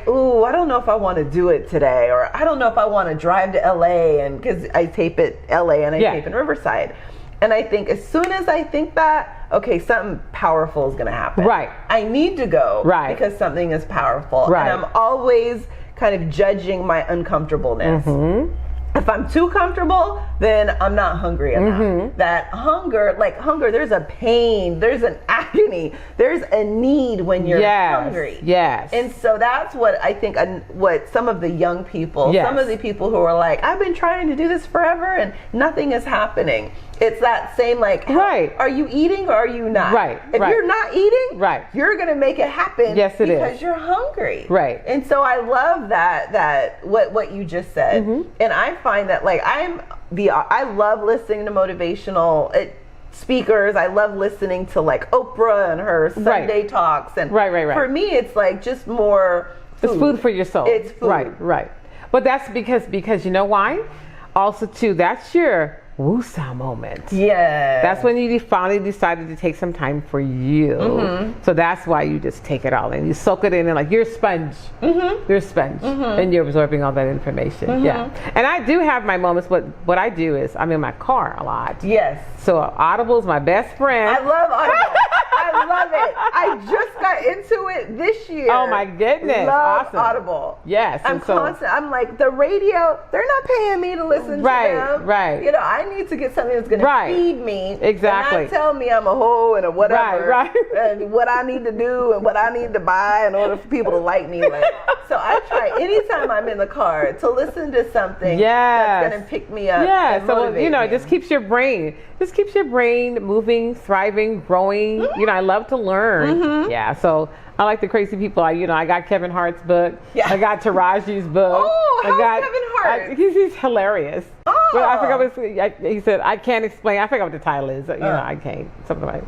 ooh, I don't know if I want to do it today, or I don't know if I want to drive to LA, and because I tape at LA and I tape in Riverside. And I think as soon as I think that, okay, something powerful is going to happen. I need to go because something is powerful. And I'm always kind of judging my uncomfortableness. If I'm too comfortable, then I'm not hungry enough. That hunger, there's a pain, there's an agony, there's a need when you're hungry. And so that's what I think, what some of the young people, some of the people who are like, I've been trying to do this forever and nothing is happening. It's that same are you eating or are you not? If you're not eating, you're going to make it happen because you're hungry. And so I love that what you just said. And I find that I love listening to motivational speakers. I love listening to Oprah and her Sunday talks. And for me, it's just more food. It's food for your soul. It's food. But that's because you know why? Also too, that's your woosah moment. Yeah. That's when you finally decided to take some time for you. So that's why you just take it all in. You soak it in and like you're a sponge. You're a sponge. And you're absorbing all that information. Yeah. And I do have my moments, but what I do is I'm in my car a lot. Yes. So Audible is my best friend. I love Audible. I love it. I just got into it this year. Oh my goodness. Love awesome. Audible. Yes. I'm constant. I'm like, the radio, they're not paying me to listen to them. Right. You know, I need to get something that's going to feed me. Exactly. And not tell me I'm a hoe and a whatever. Right. And what I need to do and what I need to buy in order for people to like me. Like, so I try anytime I'm in the car to listen to something that's going to pick me up. Yeah. So, you know, me. it just keeps your brain moving, thriving, growing. You know, I love to learn. Yeah. So I like the crazy people. I got Kevin Hart's book. Yeah. I got Taraji's book. Oh, how's Kevin Hart? He's hilarious. Oh. But I forgot he said, I can't explain. I forgot what the title is. You know, I can't. Something like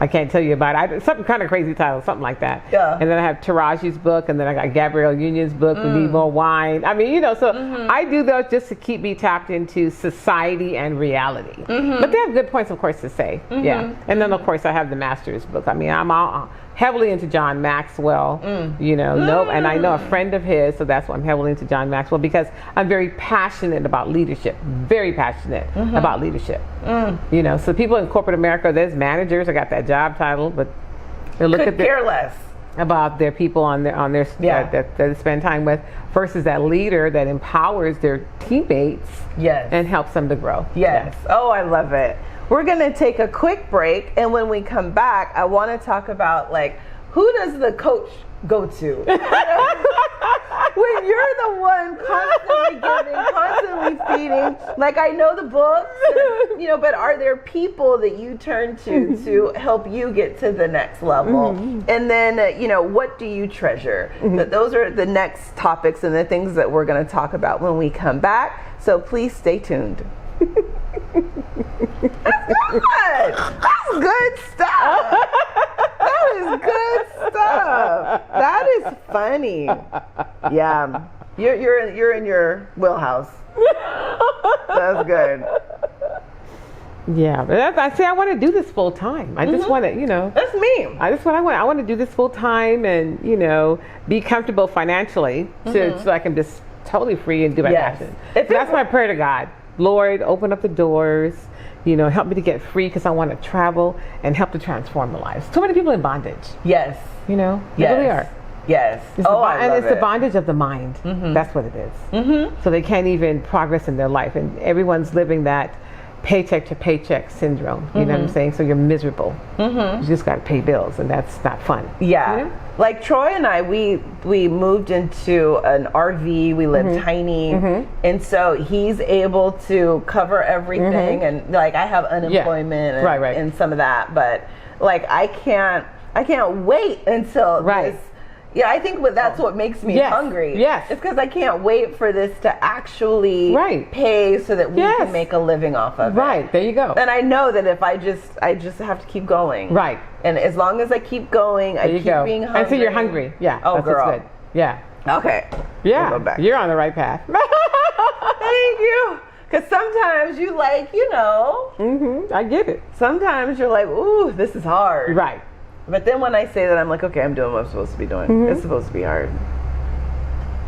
I can't tell you about it. Some kind of crazy title, something like that. Yeah. And then I have Taraji's book, and then I got Gabrielle Union's book, We Need More Wine. I mean, you know, so I do those just to keep me tapped into society and reality. But they have good points, of course, to say. Yeah. And then, of course, I have the Master's book. I mean, I'm all heavily into John Maxwell, you know, and I know a friend of his, so that's why I'm heavily into John Maxwell, because I'm very passionate about leadership, very passionate about leadership. You know, so people in corporate America, there's managers, I got that job title, but they look at care less about their people on their that they spend time with, versus that leader that empowers their teammates and helps them to grow. Yes. Oh, I love it. We're going to take a quick break, and when we come back, I want to talk about, like, who does the coach go to? When you're the one constantly giving, constantly feeding, like, I know the books, and, you know, but are there people that you turn to help you get to the next level? And then, you know, what do you treasure? Those are the next topics and the things that we're going to talk about when we come back. So please stay tuned. That's good stuff. That is good stuff. That is funny. Yeah, you're in your wheelhouse. That's good. Yeah, but I say I want to do this full time. I just want to, you know. That's me. That's what I want. I want to do this full time and, you know, be comfortable financially so I can just totally free and do my passion. So that's my prayer to God. Lord, open up the doors, you know, help me to get free because I want to travel and help to transform the lives. Too many people in bondage. Yes. You know, they really are. Yes. It's the bondage of the mind. That's what it is. So they can't even progress in their life. And everyone's living that paycheck to paycheck syndrome. You know what I'm saying? So you're miserable. You just got to pay bills, and that's not fun. Yeah. You know? Like Troy and I, we moved into an RV. We live tiny, and so he's able to cover everything. And like I have unemployment and some of that, but like I can't wait until this. Yeah, I think that's what makes me hungry. Yes. It's because I can't wait for this to actually pay so that we can make a living off of it. Right, there you go. And I know that if I just have to keep going. Right. And as long as I keep going, I keep being hungry. Until you're hungry. Yeah. Oh, that's girl. What's good. Yeah. Okay. Yeah. We'll go back. You're on the right path. Thank you. Because sometimes you like, you know. I get it. Sometimes you're like, ooh, this is hard. Right. But then when I say that, I'm like, okay, I'm doing what I'm supposed to be doing. It's supposed to be hard.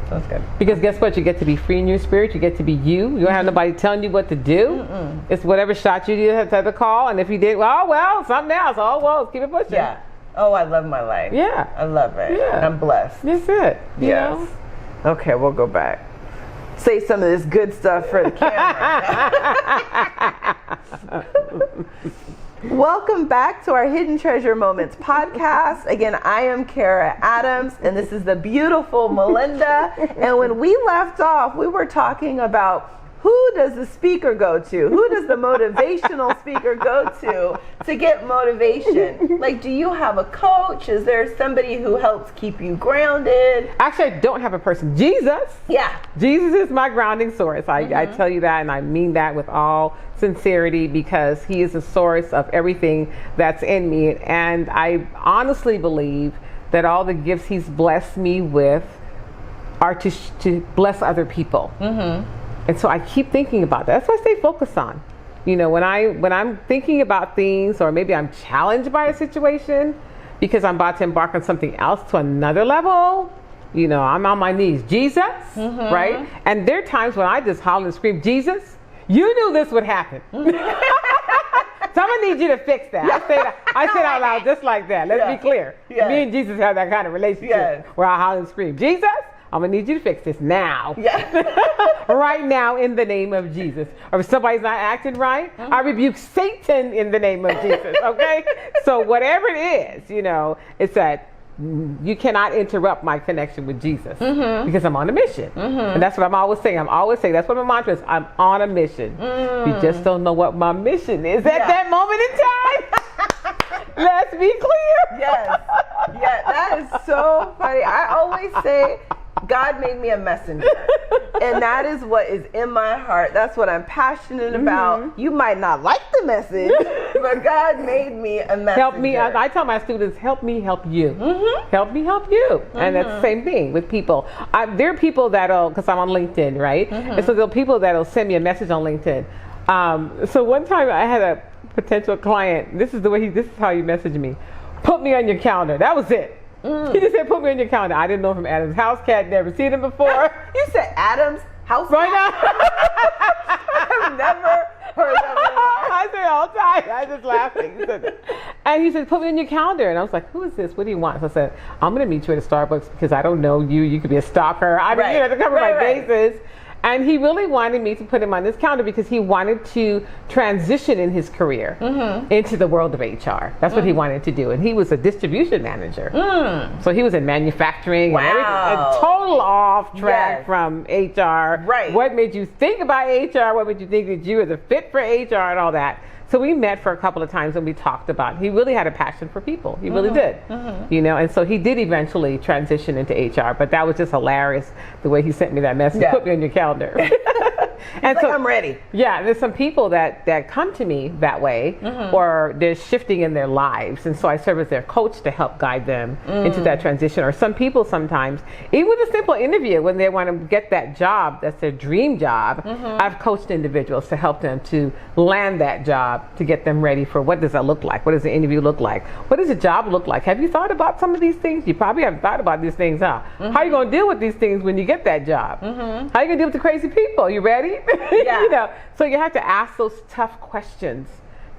That's good. Because guess what? You get to be free in your spirit. You get to be you. You don't have nobody telling you what to do. It's whatever shot you did have to call. And if you did, well, something else. Oh, well, let's keep it pushing. Yeah. Oh, I love my life. Yeah. I love it. Yeah. I'm blessed. That's it. Yes. Okay, we'll go back. Say some of this good stuff for the camera. Welcome back to our Hidden Treasure Moments podcast. Again, I am Kara Adams, and this is the beautiful Melinda. And when we left off, we were talking about who does the speaker go to? Who does the motivational speaker go to get motivation? Like, do you have a coach? Is there somebody who helps keep you grounded? Actually, I don't have a person. Jesus. Yeah. Jesus is my grounding source. I tell you that, and I mean that with all sincerity, because he is the source of everything that's in me. And I honestly believe that all the gifts he's blessed me with are to bless other people. And so I keep thinking about that. That's what I stay focused on. You know, when I'm thinking about things, or maybe I'm challenged by a situation because I'm about to embark on something else to another level, you know, I'm on my knees. Jesus, right? And there are times when I just holler and scream, Jesus, you knew this would happen. So I'm gonna need you to fix that. I say it out loud just like that. Let's be clear. Me and Jesus have that kind of relationship where I holler and scream, Jesus, I'm gonna need you to fix this now. Right now, in the name of Jesus. Or if somebody's not acting right, I rebuke Satan in the name of Jesus, okay? So whatever it is, you know, it's that you cannot interrupt my connection with Jesus because I'm on a mission. And that's what I'm always saying. That's what my mantra is. I'm on a mission. You just don't know what my mission is at that moment in time. Let's be clear. Yes. Yeah, that is so funny. I always say, God made me a messenger. And that is what is in my heart. That's what I'm passionate about. You might not like the message, but God made me a messenger. Help me. I tell my students, help me help you. Help me help you. And that's the same thing with people. There are people that'll, because I'm on LinkedIn, right? And so there are people that'll send me a message on LinkedIn. So one time I had a potential client. This is how he messaged me. Put me on your calendar. That was it. He just said, put me on your calendar. I didn't know from Adam's house cat, never seen him before. You said Adam's house cat? Right now. I've never heard of it. I say it all the time. I just laughing. And he said, put me on your calendar. And I was like, who is this? What do you want? So I said, I'm going to meet you at a Starbucks because I don't know you. You could be a stalker. I mean, you know, to cover my bases. And he really wanted me to put him on this calendar because he wanted to transition in his career into the world of HR. That's what he wanted to do. And he was a distribution manager. So he was in manufacturing and everything. A total off track from HR. Right. What made you think about HR? What made you think that you were the fit for HR and all that? So we met for a couple of times and we talked about, he really had a passion for people. He really did. You know, and so he did eventually transition into HR, but that was just hilarious the way he sent me that message. Put me on your calendar. And so I'm ready. Yeah, there's some people that come to me that way, or they're shifting in their lives. And so I serve as their coach to help guide them into that transition. Or some people sometimes, even with a simple interview, when they want to get that job, that's their dream job, I've coached individuals to help them to land that job, to get them ready for what does that look like? What does the interview look like? What does the job look like? Have you thought about some of these things? You probably haven't thought about these things, huh? How are you going to deal with these things when you get that job? How are you going to deal with the crazy people? You ready? You know, so you have to ask those tough questions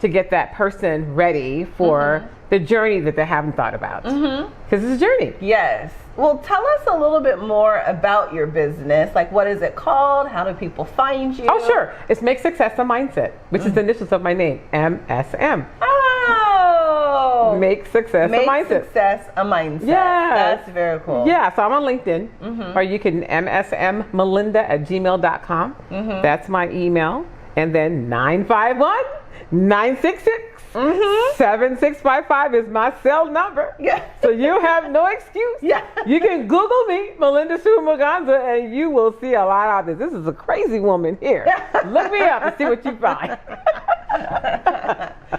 to get that person ready for the journey that they haven't thought about. Because it's a journey. Yes. Well, tell us a little bit more about your business. Like, what is it called? How do people find you? Oh, sure. It's Make Success a Mindset, which is the initials of my name, MSM. Oh. Make Success a Mindset. Make Success a Mindset. Yeah. That's very cool. Yeah, so I'm on LinkedIn, or you can msmmelinda@gmail.com. That's my email. And then 951-966-7655 is my cell number. So you have no excuse. You can Google me, Melinda Sewer Muganzo, and you will see a lot of this. This is a crazy woman here. Look me up and see what you find.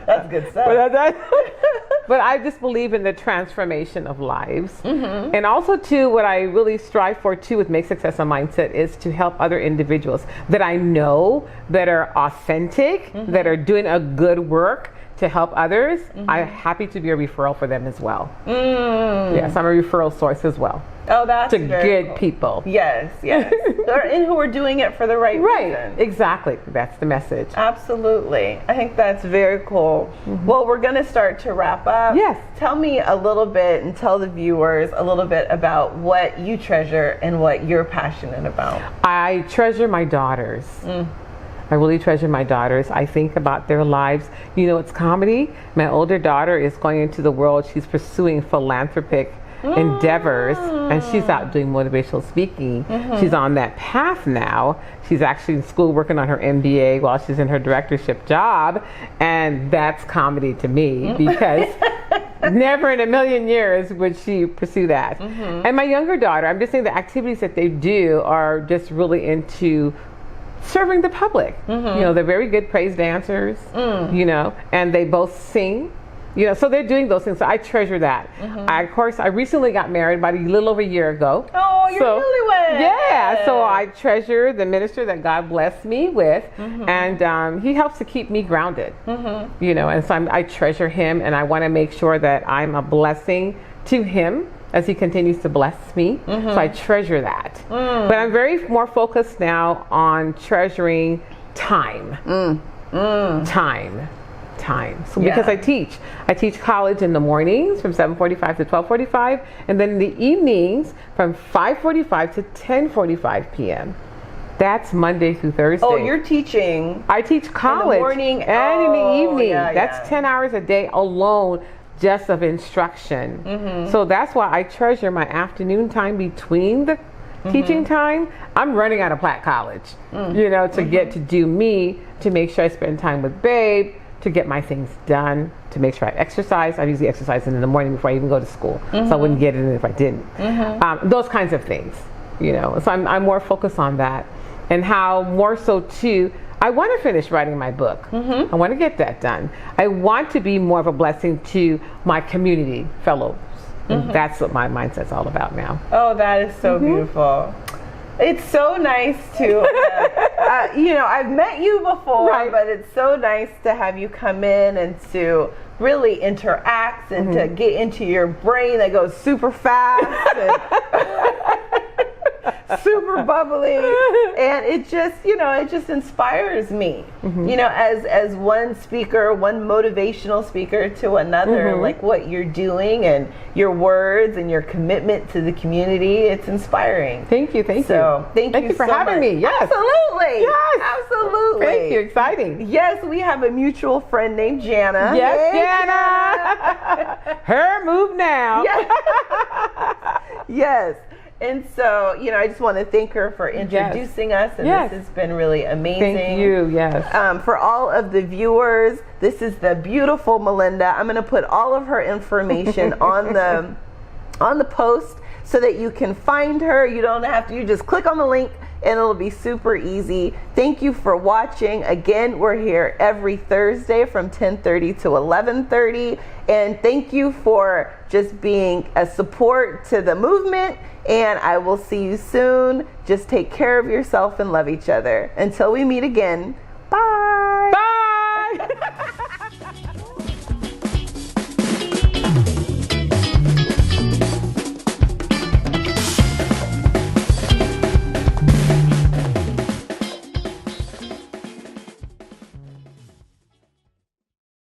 That's good stuff. But I just believe in the transformation of lives. And also, too, what I really strive for, too, with Make Success a Mindset is to help other individuals that I know that are authentic, that are doing a good work to help others. I'm happy to be a referral for them as well. Yes, I'm a referral source as well. Oh, that's to good people. Yes, yes. And who are doing it for the right reason. Exactly. That's the message. Absolutely. I think that's very cool. Well, we're going to start to wrap up. Yes. Tell me a little bit and tell the viewers a little bit about what you treasure and what you're passionate about. I treasure my daughters. I really treasure my daughters. I think about their lives. You know, it's comedy. My older daughter is going into the world. She's pursuing philanthropic endeavors, and she's out doing motivational speaking. She's on that path now. She's actually in school working on her MBA while she's in her directorship job, and that's comedy to me because never in a million years would she pursue that. And my younger daughter, I'm just saying the activities that they do are just really into serving the public. You know, they're very good praise dancers, you know, and they both sing. You know, so they're doing those things. So I treasure that. Of course, I recently got married about a little over a year ago. Oh, you're newlywed. Yeah, so I treasure the minister that God blessed me with, and he helps to keep me grounded. You know, and so I treasure him, and I want to make sure that I'm a blessing to him as he continues to bless me. So I treasure that. But I'm very more focused now on treasuring time. Time. So because I teach college in the mornings from 7:45 to 12:45, and then in the evenings from 5:45 to 10:45 p.m. That's Monday through Thursday. Oh, you're teaching. I teach college in the morning and in the evening. Yeah, That's 10 hours a day alone just of instruction. So that's why I treasure my afternoon time between the teaching time. I'm running out of Platt College, you know, to get to do me, to make sure I spend time with Babe, to get my things done, to make sure I exercise. I'm usually exercising in the morning before I even go to school, so I wouldn't get it in if I didn't. Those kinds of things, you know. So I'm more focused on that, and how more so too, I want to finish writing my book. I want to get that done. I want to be more of a blessing to my community fellows. And that's what my mindset's all about now. Oh, that is so beautiful. It's so nice to, you know, I've met you before, but it's so nice to have you come in and to really interact and to get into your brain that goes super fast and super bubbly. And it just, you know, it just inspires me, you know, as one speaker, one motivational speaker to another, like what you're doing and your words and your commitment to the community. It's inspiring. Thank you. Thank you for so having much. me. Yes. Absolutely. Yes. Absolutely. Thank you. Exciting. Yes, we have a mutual friend named Jana. Yes, Hey, Jana. Her move now. Yes. And so, you know, I just want to thank her for introducing us, and this has been really amazing. Thank you, For all of the viewers, this is the beautiful Melinda. I'm going to put all of her information on the post so that you can find her. You don't have to, you just click on the link and it'll be super easy. Thank you for watching. Again, we're here every Thursday from 10:30 to 11:30. And thank you for just being a support to the movement. And I will see you soon. Just take care of yourself and love each other. Until we meet again,